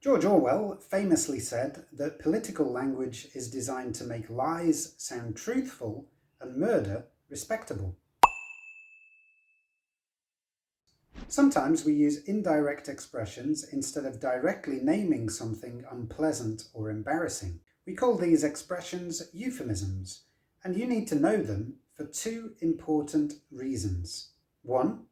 George Orwell famously said that political language is designed to make lies sound truthful and murder respectable. Sometimes we use indirect expressions instead of directly naming something unpleasant or embarrassing. We call these expressions euphemisms, and you need to know them for two important reasons. One,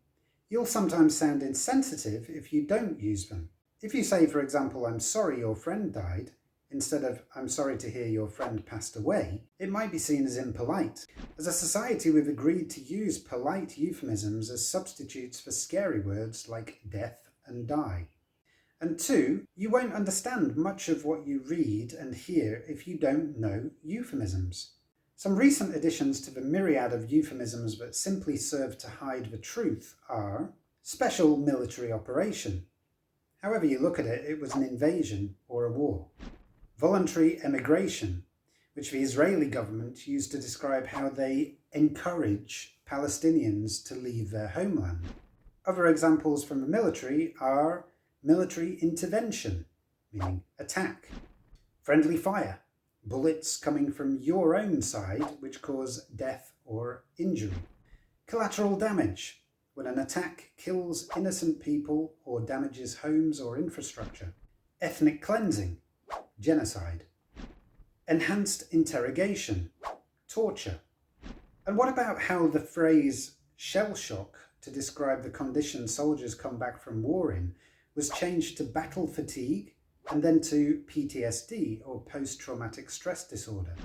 you'll sometimes sound insensitive if you don't use them. If you say, for example, "I'm sorry your friend died," instead of "I'm sorry to hear your friend passed away," it might be seen as impolite. As a society, we've agreed to use polite euphemisms as substitutes for scary words like death and die. And two, you won't understand much of what you read and hear if you don't know euphemisms. Some recent additions to the myriad of euphemisms that simply serve to hide the truth are special military operation. However you look at it, it was an invasion or a war. Voluntary emigration, which the Israeli government used to describe how they encourage Palestinians to leave their homeland. Other examples from the military are military intervention, meaning attack. Friendly fire, bullets coming from your own side which cause death or injury. Collateral damage, when an attack kills innocent people or damages homes or infrastructure. Ethnic cleansing, genocide. Enhanced interrogation, torture. And what about how the phrase shell shock to describe the condition soldiers come back from war in was changed to battle fatigue and then to PTSD or post-traumatic stress disorder?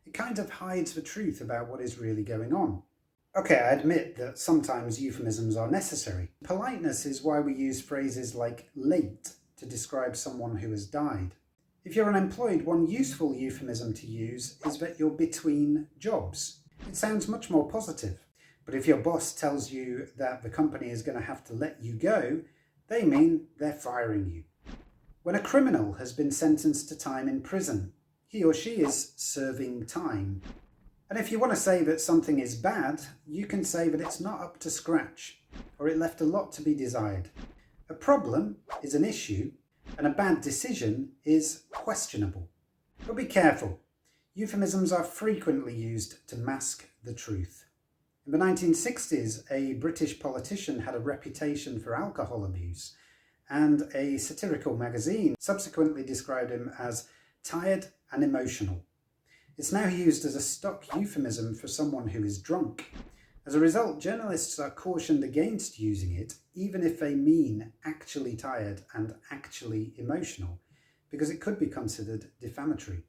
It kind of hides the truth about what is really going on. Okay, I admit that sometimes euphemisms are necessary. Politeness is why we use phrases like late to describe someone who has died. If you're unemployed, one useful euphemism to use is that you're between jobs. It sounds much more positive. But if your boss tells you that the company is going to have to let you go, they mean they're firing you. When a criminal has been sentenced to time in prison, he or she is serving time. And if you want to say that something is bad, you can say that it's not up to scratch, or it left a lot to be desired. A problem is an issue, and a bad decision is questionable. But be careful. Euphemisms are frequently used to mask the truth. In the 1960s, a British politician had a reputation for alcohol abuse, and a satirical magazine subsequently described him as tired and emotional. It's now used as a stock euphemism for someone who is drunk. As a result, journalists are cautioned against using it, even if they mean actually tired and actually emotional, because it could be considered defamatory.